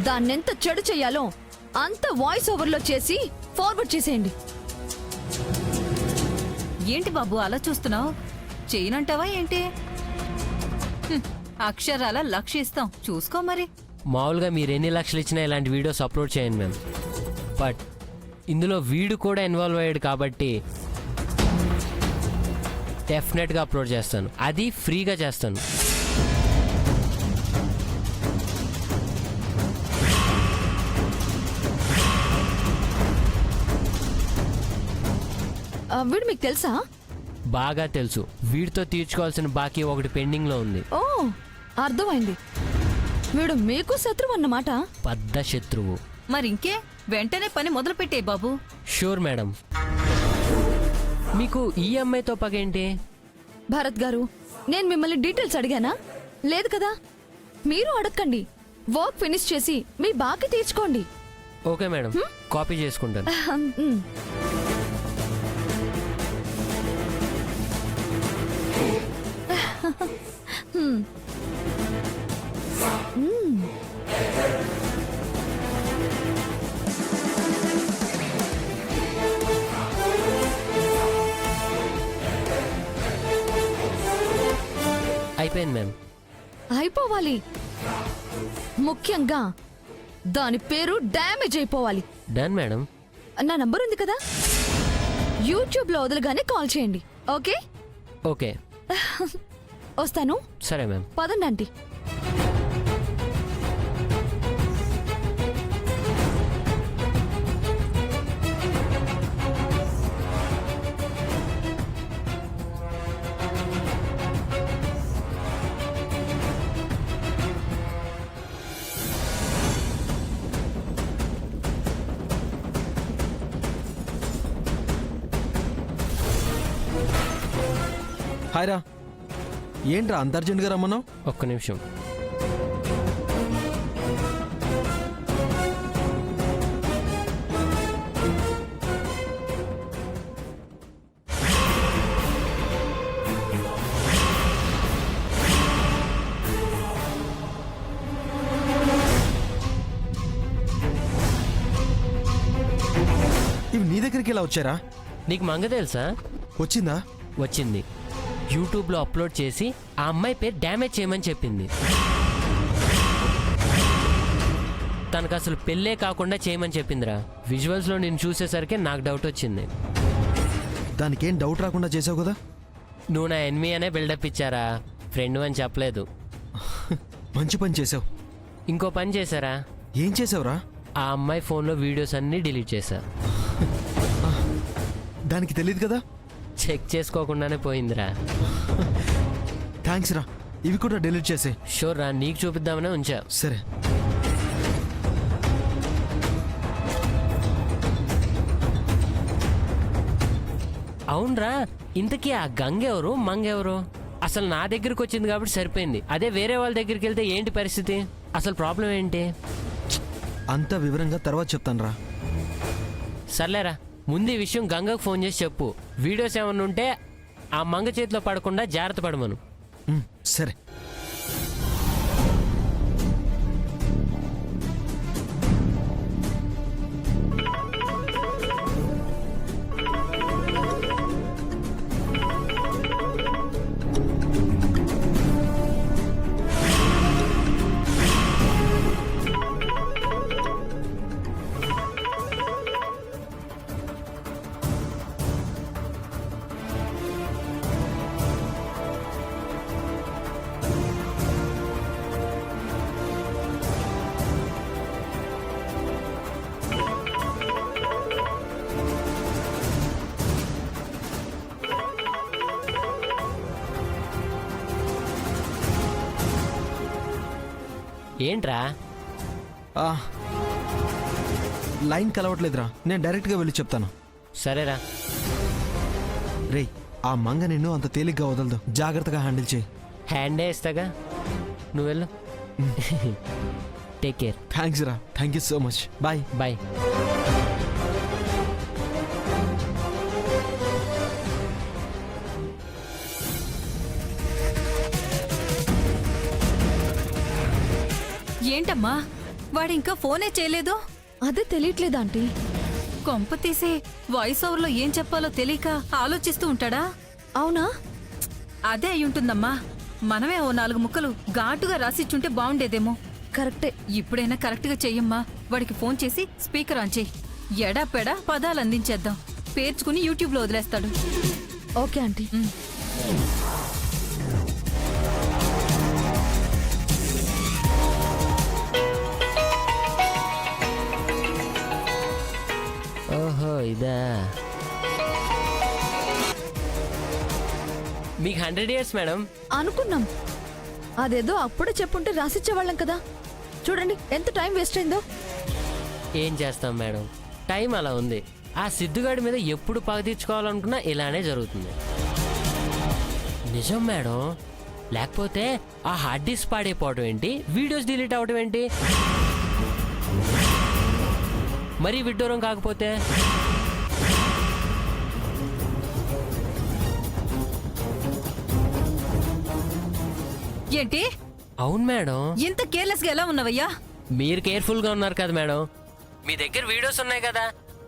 దాన్నెంత చెడు చెయ్యాలో అంత వాయిస్ ఓవర్లో చేసి ఫార్వర్డ్ చేసేయండి. ఏంటి బాబు అలా చూస్తున్నావు? చేయనంటావా ఏంటి? అక్షరాల లక్షిస్తాం, చూసుకో మరి. మామూలుగా మీరు ఎన్ని లక్షలు ఇచ్చినా ఇలాంటి వీడియోస్ అప్లోడ్ చేయండి మ్యామ్. బట్ ఇందులో వీడు కూడా ఇన్వాల్వ్ అయ్యాడు కాబట్టి డెఫినెట్గా అప్లోడ్ చేస్తాను. అది ఫ్రీగా చేస్తాను. వీడు మీకు తెలుసా? బాగా తెలుసు. వీడితో తీర్చుకోవాల్సిన బాకీ ఒకటి పెండింగ్లో ఉంది. ఓ, అర్థమైంది. వీడు మీకు శత్రువు అన్నమాట. పెద్ద శత్రువు. మరింకే వెంటనే పని మొదలు పెట్టే బాబు. Sure madam. మీకు ఈ అమ్మాయితో పగేంటి? భరత్ గారు, నేను మిమ్మల్ని డీటెయిల్స్ అడిగానా? లేదు కదా. మీరు అడగండి. వర్క్ ఫినిష్ చేసి మీ బాకీ తీర్చుకోండి. ఓకే మేడం, కాపీ చేసుకుంటాను. అయిపోయింది మ్యామ్. అయిపోవాలి. ముఖ్యంగా దాని పేరు డ్యామేజ్ అయిపోవాలి. Done madam. నా నంబర్ ఉంది కదా, యూట్యూబ్ లో వదలగానే కాల్ చేయండి. ఓకే? ఓకే. వస్తాను. సరే మ్యామ్. పదండి ఆంటీ. హాయ్ రా. ఏంట్రా అంత అర్జెంట్గా రమ్మన్నావు? ఒక్క నిమిషం. ఇవి నీ దగ్గరికి ఎలా వచ్చారా? నీకు మంగ తెలుసా? వచ్చిందా? వచ్చింది. యూట్యూబ్లో అప్లోడ్ చేసి ఆ అమ్మాయి పేరు డ్యామేజ్ చేయమని చెప్పింది. తనకు అసలు పెళ్ళే కాకుండా చేయమని చెప్పిందిరా. విజువల్స్లో నేను చూసేసరికి నాకు డౌట్ వచ్చింది. దానికేం డౌట్ రాకుండా చేసావు కదా. నువ్వు నా ఎన్మీ అనే బిల్డప్ ఇచ్చారా, ఫ్రెండ్ అని చెప్పలేదు. మంచి పని చేసావు. ఇంకో పని చేశారా? ఏం చేసావురా? ఆ అమ్మాయి ఫోన్లో వీడియోస్ అన్నీ డిలీట్ చేశా. దానికి తెలియదు కదా. చెక్ చేసుకోకుండానే పోయిందిరా. థ్యాంక్స్ రా. ఇవి కూడా డిలీట్ చేసే. షూర్ రా, నీకు చూపిద్దామనే ఉంచా. సరే. అవునరా, ఇంతకీ ఆ గంగ ఎవరు, మంగ ఎవరు? అసలు నా దగ్గరికి వచ్చింది కాబట్టి సరిపోయింది. అదే వేరే వాళ్ళ దగ్గరికి వెళ్తే ఏంటి పరిస్థితి? అసలు ప్రాబ్లం ఏంటి? అంత వివరంగా తర్వాత చెప్తాను రా. సర్లేరా, ముందు ఈ విషయం గంగకు ఫోన్ చేసి చెప్పు. వీడియోస్ ఏమన్నా ఉంటే ఆ మంగ చేతిలో పడకుండా జాగ్రత్త పడమను. సరే. ఏంట్రా? లైన్ కలవట్లేదురా. నేను డైరెక్ట్గా వెళ్ళి చెప్తాను. సరేరా. రే, ఆ మంగ నిన్ను అంత తేలిగ్గా వదలదు. జాగ్రత్తగా హ్యాండిల్ చేయి. హ్యాండే ఇస్తాగా, నువ్వు వెళ్ళు. Take care. థ్యాంక్స్ రా. Thank you so much. Bye. Bye. ఏంటమ్మా వాడింకా ఫోనే చేయలేదు. అదే తెలియట్లేదు ఆంటీ. కొంప తీసే వాయిస్ ఓవర్లో ఏం చెప్పాలో తెలియక ఆలోచిస్తూ ఉంటాడా? అవునా? అదే అయ్యుంటుందమ్మా. మనమే ఓ 4 ముక్కలు ఘాటుగా రాసిచ్చుంటే బాగుండేదేమో. కరెక్టే. ఇప్పుడైనా కరెక్ట్గా చెయ్యమ్మా. వాడికి ఫోన్ చేసి స్పీకర్ ఆన్ చెయ్యి. ఎడాపెడా పదాలు అందించేద్దాం. పేర్చుకుని యూట్యూబ్లో వదిలేస్తాడు. Okay aunty. ఓహో ఇదా. మీకు 100 ఇయర్స్ మేడం. అనుకున్నాం. అదేదో అప్పుడే చెప్పుంటే రాసిచ్చేవాళ్ళం కదా. చూడండి ఎంత టైం వేస్ట్ అయిందో. ఏం చేస్తాం మేడం, టైం అలా ఉంది. ఆ సిద్ధుగాడి మీద ఎప్పుడు పగ తీర్చుకోవాలనుకున్నా ఇలానే జరుగుతుంది. నిజం మేడం. లేకపోతే ఆ హార్డ్ డిస్క్ పాడైపోవడం ఏంటి, వీడియోస్ డిలీట్ అవడం ఏంటి, మరీ విడ్డూరం కాకపోతే. ఏంటి? అవును మేడం. ఇంత కేర్లెస్ గా ఎలా ఉన్నావయ్యా? మీరు కేర్ఫుల్ గా ఉన్నారు కదా మేడం. మీ దగ్గర వీడియోస్ ఉన్నాయి కదా,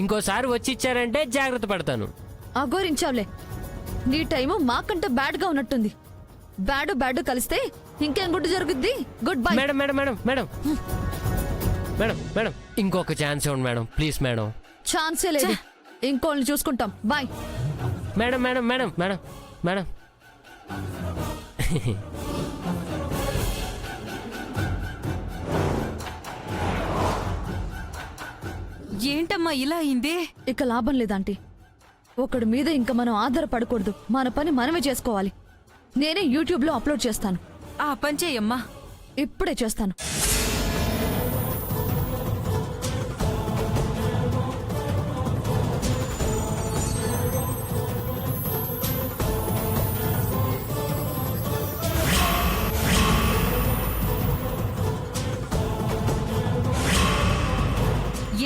ఇంకోసారి వచ్చి ఇచ్చారంటే జాగ్రత్త పడతాను. అఘోరించావులే. నీ టైము మాకంటే బ్యాడ్ గా ఉన్నట్టుంది. బ్యాడ్ కలిస్తే ఇంకేం గుడ్ జరుగుద్ది. Goodbye. Madam madam madam madam madam madam ఇంకొక ఛాన్స్ ఇవ్వండి మేడం, ప్లీజ్ మేడం. ఛాన్సే లేదు. ఇంకోళ్ళని చూసుకుంటాం. Bye. Madam madam madam madam madam ఏంటమ్మా ఇలా అయింది? ఇక లాభం లేదంటీ. ఒకడి మీద ఇంకా మనం ఆధారపడకూడదు. మన పని మనమే చేసుకోవాలి. నేనే యూట్యూబ్లో అప్లోడ్ చేస్తాను. ఆ పని చెయ్యమ్మా. ఇప్పుడే చేస్తాను.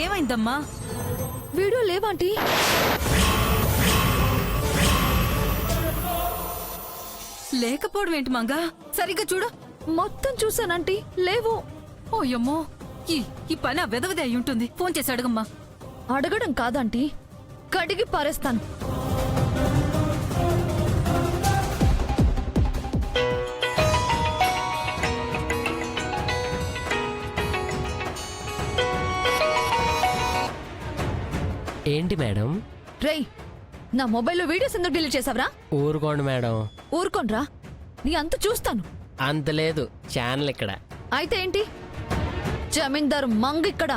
ఏమైందమ్మా? వీడియో లేవాంటీ. లేకపోవడం ఏంటి మంగా? సరిగ్గా చూడు. మొత్తం చూసానంటీ. లేవు. ఓయమ్మో, ఈ పని ఆ వెదవదే అయి ఉంటుంది. ఫోన్ చేసి అడగమ్మా. అడగడం కాదంటీ, కడిగి పారేస్తాను. ఏంటి మేడం? రేయ్, నా మొబైల్లో వీడియోస్ ఎందుకు డిలీట్ చేసావరా? ఊరుకోండి మేడం. ఊరుకోనరా, నీ అంత చూస్తాను. అంత లేదు, ఛానల్ ఇక్కడ. అయితే ఏంటి? జమీందారు మంగ్ ఇక్కడ.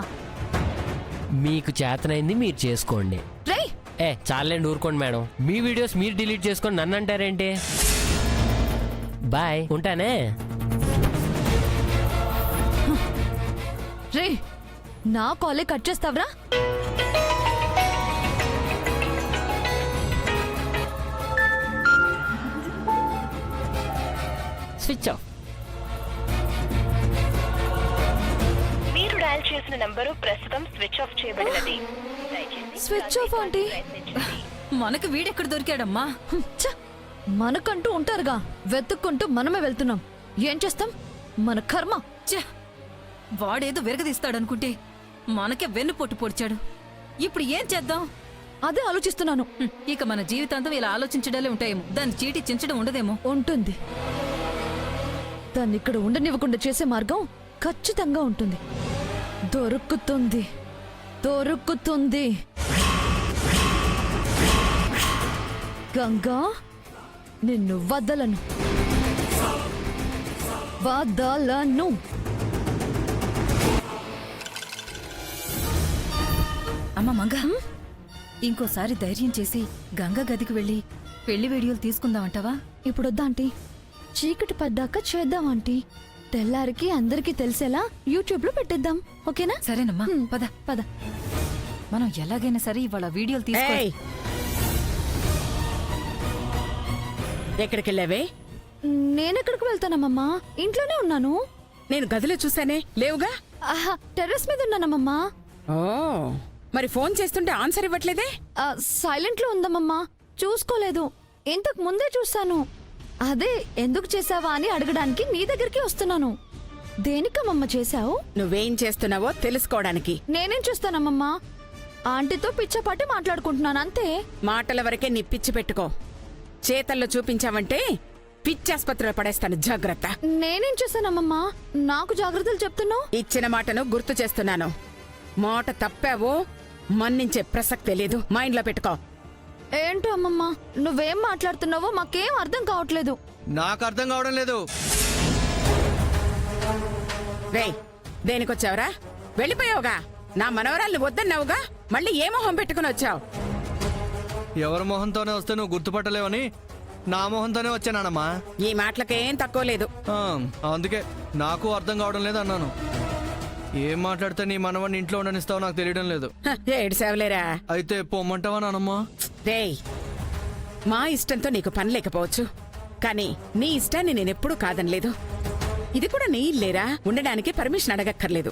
మీకు చేతనైంది మీరు చేసుకోండి. రేయ్, చాలండి, ఊరుకోండి మేడం. మీ వీడియోస్ మీరు డిలీట్ చేసుకొని నన్ను అంటారేంటి? బాయ్, ఉంటానే. రేయ్, నా కాలే కట్ చేస్తావరా? Switch off. మీరు డయల్ చేసిన నంబరు ప్రస్తుతం స్విచ్ ఆఫ్ చేయబడినది. Switch off aunty. మనకు వీడెక్కడ దొరికాడమ్మా? ఛ, మనకంటూ ఉంటారుగా. వెతుక్కుంటూ మనమే వెళ్తున్నాం. ఏం చేస్తాం? మన కర్మ. ఛ! వాడేదో విరగదీస్తాడనుకుంటే మనకే వెన్నుపోటు పొడిచాడు. ఇప్పుడు ఏం చేద్దాం? అదే ఆలోచిస్తున్నాను. ఇక మన జీవితాంతం ఇలా ఆలోచించడాలే ఉంటాయేమో. దాన్ని చీటి చించడం ఉండదేమో. ఉంటుంది. దాన్ని ఇక్కడ ఉండనివ్వకుండా చేసే మార్గం ఖచ్చితంగా ఉంటుంది. దొరుకుతుంది, దొరుకుతుంది. గంగా, నిన్ను వదలను, వదలను. అమ్మ మంగ, ఇంకోసారి ధైర్యం చేసి గంగ గదికి వెళ్ళి పెళ్లి వీడియోలు తీసుకుందామంటావా? ఇప్పుడు వద్దా ఆంటీ? చీకటి పడ్డాక చేద్దాం ఆంటీ. తెల్లారికి అందరికీ తెలిసేలా యూట్యూబ్ లో పెట్టేద్దాం. ఓకేనా? సరేనమ్మా, పద. పద. మనం ఎలాగైనా సరే ఇవాళ వీడియోలు తీసుకో. ఎక్కడికెళ్ళావే? నేనెక్కడికి వెళ్తానమ్మమ్మా? ఇంట్లోనే ఉన్నాను. నేను గదిలో చూసానే, లేవుగా? ఆహా, టెర్రస్ మీద ఉన్నానమ్మమ్మా. ఓ, మరి ఫోన్ చేస్తుంటే ఆన్సర్ ఇవ్వట్లేదే? సైలెంట్ లో ఉందమ్మమ్మా, చూసుకోలేదు. ఇంతకు ముందే చూస్తాను. అదే ఎందుకు చేసావా అని అడగడానికి నీ దగ్గరికి వస్తున్నాను. దేనికమ్మమ్మ చేశావు? నువ్వేం చేస్తున్నావో తెలుసుకోవడానికి. నేనేం చేస్తానమ్మమ్మా? ఆంటీతో పిచ్చపాటి మాట్లాడుకుంటున్నాను అంతే. మాటల వరకే నీ పిచ్చి పెట్టుకో. చేతల్లో చూపించావంటే పిచ్చాస్పత్రిలో పడేస్తాను, జాగ్రత్త. నేనేం చేశానమ్మమ్మా? నాకు జాగ్రత్తలు చెప్తున్నావు. ఇచ్చిన మాటను గుర్తు చేస్తున్నాను. మాట తప్పావో మన్నించే ప్రసక్తే లేదు, మైండ్లో పెట్టుకో. ఏంటో అమ్మమ్మా, నువ్వేం మాట్లాడుతున్నావో మాకేం అర్థం కావట్లేదు. నాకు అర్థం కావడం లేదు. రేయ్, దేనికొచ్చావురా? వెళ్ళిపోయావుగా. నా మనవరాల్ని వద్దన్నావుగా, మళ్ళీ ఏ మొహం పెట్టుకుని వచ్చావు? ఎవరి మొహంతోనే వస్తే నువ్వు గుర్తుపట్టలేవని నా మొహంతోనే వచ్చానమ్మా. ఈ మాటలకేం తక్కువ లేదు. అందుకే నాకు అర్థం కావడం లేదు అన్నాను. ఏం మాట్లాడితే నీ మనవడిని ఇంట్లో ఉండనిస్తావు నాకు తెలియడం లేదు. ఏడ్చావులేరా. అయితే పొమ్మంటావా నానమ్మా? రేయ్, మా ఇష్టంతో నీకు పని లేకపోవచ్చు, కానీ నీ ఇష్టాన్ని నేనెప్పుడూ కాదనలేదు. ఇది కూడా నీ ఇల్లేరా, ఉండడానికి పర్మిషన్ అడగక్కర్లేదు.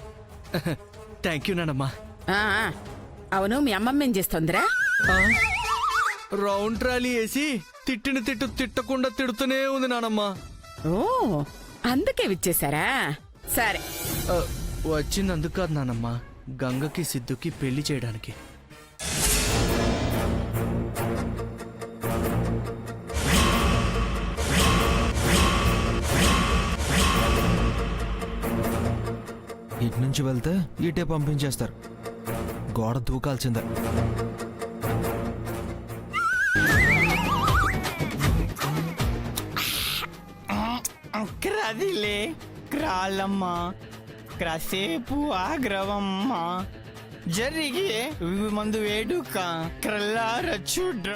థ్యాంక్ యూ నానమ్మా. ఆ, అవును, మీ అమ్మమ్మ ఏం చేస్తోందిరా? రౌండ్ ట్రాలీ వేసి తిట్టిన తిట్టకుండా తిడుతూనే ఉంది నానమ్మా. ఓ, అందుకే విచ్చేశారా? సరే. వచ్చింది అందుకు కాదు నానమ్మా, గంగకి సిద్ధుకి పెళ్లి చేయడానికి. ఇటు నుంచి వెళ్తే ఇటే పంపించేస్తారు. గోడ దూకాల్సిందే. క్రదిలే క్రాలమ్మ క్రసేపు ఆగ్రవమ్మ జరిగి మందు వేడుక క్రల్లార చూడ్ర.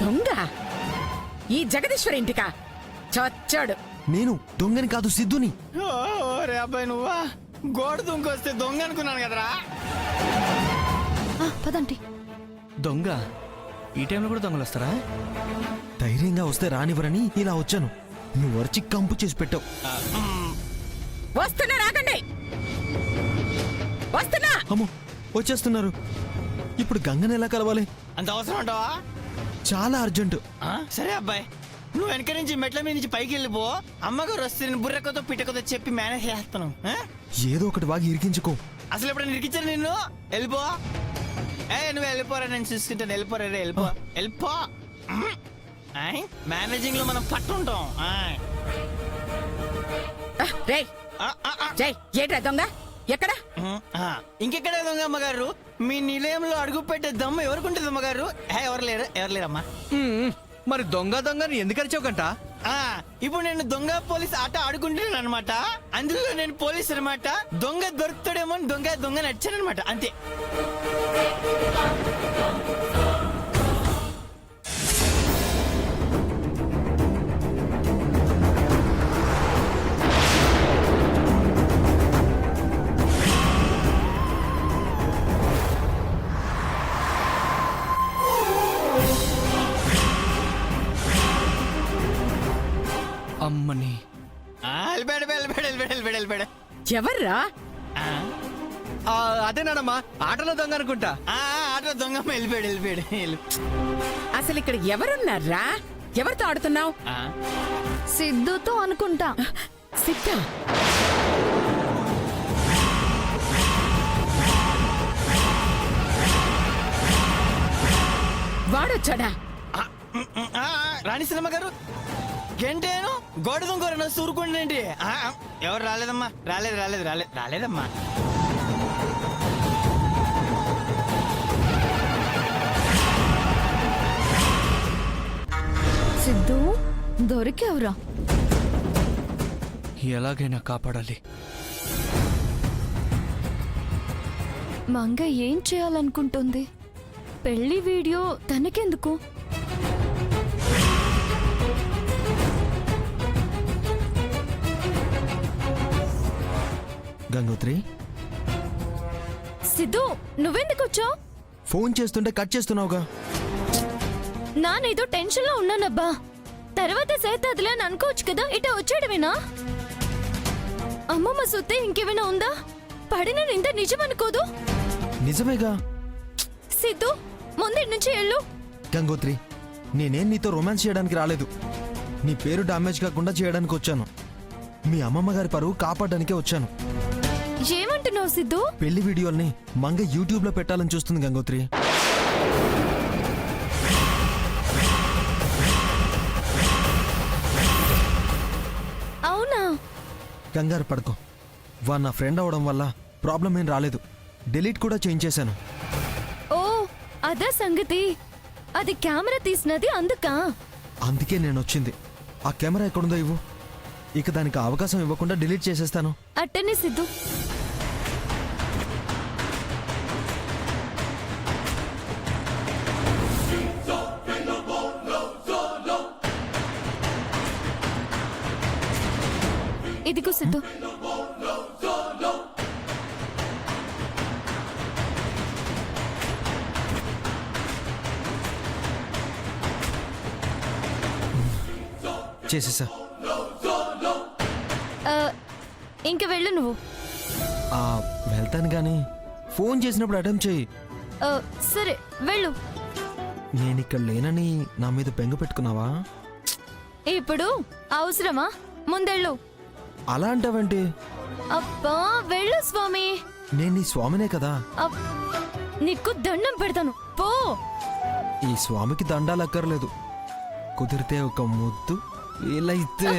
దొంగ ఈ జగదీశ్వరి ఇంటికా? చచ్చాడు. నేను దొంగని కాదు, సిద్ధుని. రే అబ్బాయి, నువ్వా? గోడ దుంకొస్తే దొంగ అనుకున్నాను కదరా. పదండి. దొంగ? ఈ టైంలో కూడా దొంగలు వస్తారా? ధైర్యంగా వస్తే రానివ్వరని ఇలా వచ్చాను. నువ్వు వరచి కంపు చేసి పెట్టావు. వస్తున్నా, రాకండి. వస్తున్నా. అమ్మో, వచ్చేస్తున్నారు. ఇప్పుడు గంగని ఎలా కలవాలి? అంత అవసరం అంటావా? చాలా అర్జెంటు. సరే అబ్బాయి, నువ్వు వెనక నుంచి మెట్ల మీద నుంచి పైకి వెళ్ళిపో. అమ్మగారు వస్తే నేను బుర్రకతో పిట్టకతో చెప్పి మేనేజ్ చేస్తాను. ఏదో ఒకటి బాగా ఇరికించుకో. అసలు ఎప్పుడైనా ఇరికించాను నిన్ను? వెళ్ళిపో. నువ్వు వెళ్ళిపోరా, నేను చూసుకుంటాను. వెళ్ళిపోరా రే, వెళ్ళిపో వెళ్ళిపో. మేనేజింగ్ లో మనం పట్టుంటాం. రేయ్, జై, ఏట్రా దొంగ? ఎక్కడ? ఇంకెక్కడ దొంగ అమ్మగారు? మీ నిలయంలో అడుగు పెట్టే దమ్ము ఎవరికి ఉంటుంది అమ్మగారు? ఎవరు లేరు, ఎవరు లేరమ్మా. మరి దొంగ దొంగని ఎందుకు అరిచావుకంట? ఇప్పుడు నేను దొంగ పోలీస్ ఆట ఆడుకుంటున్నాను అనమాట. అందులో నేను పోలీస్ అనమాట. దొంగ దొరుకుతాడేమో దొంగ నచ్చానమాట, అంతే. అమ్మని. వెళ్ళిపోయాడు. ఎవర్రా? అదేనానమ్మా, ఆటలో దొంగ అనుకుంటా. ఆటలో దొంగ వెళ్ళిపోయాడు. అసలు ఇక్కడ ఎవరున్నారా? ఎవరితో ఆడుతున్నావు? సిద్ధుతో అనుకుంటా. సిద్ధ? వాడొచ్చాడా? రాణి సినిమా గారు గంటేను గోడ దొంగ సూరుకుంటేంటి? ఎవరు రాలేదమ్మా, రాలేదమ్మా. సిద్ధు, దొరికావురా. ఎలాగైనా కాపాడాలి. మంగ ఏం చేయాలనుకుంటుంది? పెళ్లి వీడియో తనకెందుకు? గంగోత్రి సిద్ధు, నువ్వెందుకు వచ్చావు? ఫోన్ చేస్తుంటే కట్ చేస్తున్నావుగా. నానేదో టెన్షన్ లో ఉన్నానబ్బా. తర్వాత సేతాదిలే అని అనుకోవచ్చు కదా, ఇట వచ్చాడమేనా? అమ్మమ్మ సొత్తే ఇంకేమైనా ఉందా? పడిన నింద నిజం అనుకోదు. నిజమేగా. సిద్ధు, ముందు నుంచి వెళ్ళు. గంగోత్రి, నేనేం నీతో రొమాన్స్ చేయడానికి రాలేదు. నీ పేరు డామేజ్ కాకుండా చేయడానికి వచ్చాను. మీ అమ్మమ్మ గారి పరువు కాపాడడానికే వచ్చాను. ఏమంటున్నావు సిద్ధు? పెళ్లి వీడియోల్ని మంగ యూట్యూబ్ లో పెట్టాలని చూస్తుంది గంగోత్రి. అవునా? కంగారు పడుకో. వాడు నా ఫ్రెండ్ అవడం వల్ల ప్రాబ్లం ఏం రాలేదు. డిలీట్ కూడా చేయించేశాను. ఓ, అదా సంగతి. అది కెమెరా తీసినది అందుకా? అందుకే నేను వచ్చింది. ఆ కెమెరా ఎక్కడుందో ఇవ్వు. ఇక దానికి అవకాశం ఇవ్వకుండా డిలీట్ చేసేస్తాను. అట్టనే సిద్ధు. ఇదిగో సిద్ధు. చేసేసా. ఇంక వెళ్ళు నువ్వు. వెళ్తాను కానీ ఫోన్ చేసినప్పుడు అటెంప్ట్ చెయ్యి. సరే వెళ్ళు. నేను ఇక్కడ లేనని నా మీద బెంగ పెట్టుకున్నావా? ఇప్పుడు అవసరమా? ముందెళ్ళు. అలా అంటావేంటి? అబ్బా వెళ్ళు స్వామి. నేను నీ స్వామినే కదా. నీకు దండం పెడతాను, పో. ఈ స్వామికి దండాలు అక్కర్లేదు. కుదిరితే ఒక ముద్దు వీలైతే.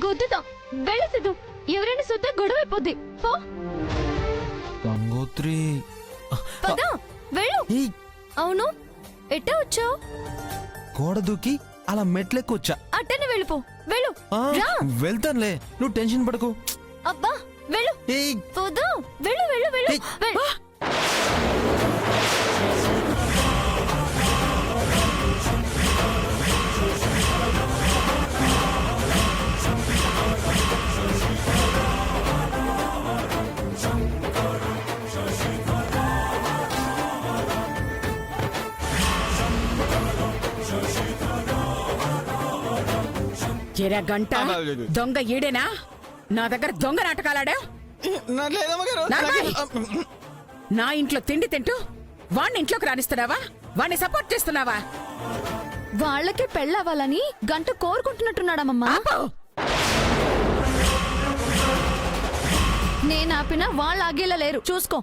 గుద్దుతాం. వెళ్ళు సిద్ధు. ఎవరైనా సుద్దా గొడవ అయిపోద్ది. పో. గంగోత్రి. పద వెళ్ళు. ఏయ్, అవును, ఎట్టా వచ్చావు? గోడ దూకి అలా మెట్లెక్కొచ్చా. అట్టనే వెళ్ళిపో. వెళ్ళు. రా. వెళ్తానులే, నువ్వు టెన్షన్ పడకు. అబ్బా వెళ్ళు. ఏయ్, పోదు. వెళ్ళు వెళ్ళు వెళ్ళు. ఏయ్. వెళ్ళు. ఎరా గంట దొంగ ఈడేనా? నా దగ్గర దొంగ నాటకాలాడా? నా ఇంట్లో తిండి తింటూ వాణ్ణి ఇంట్లోకి రానిస్తున్నావా? వాణ్ణి సపోర్ట్ చేస్తున్నావా? వాళ్ళకే పెళ్ళవ్వాలని గంట కోరుకుంటున్నట్టున్నాడమ్మా. నేను ఆపినా వాళ్ళు ఆగేలా లేరు, చూసుకో.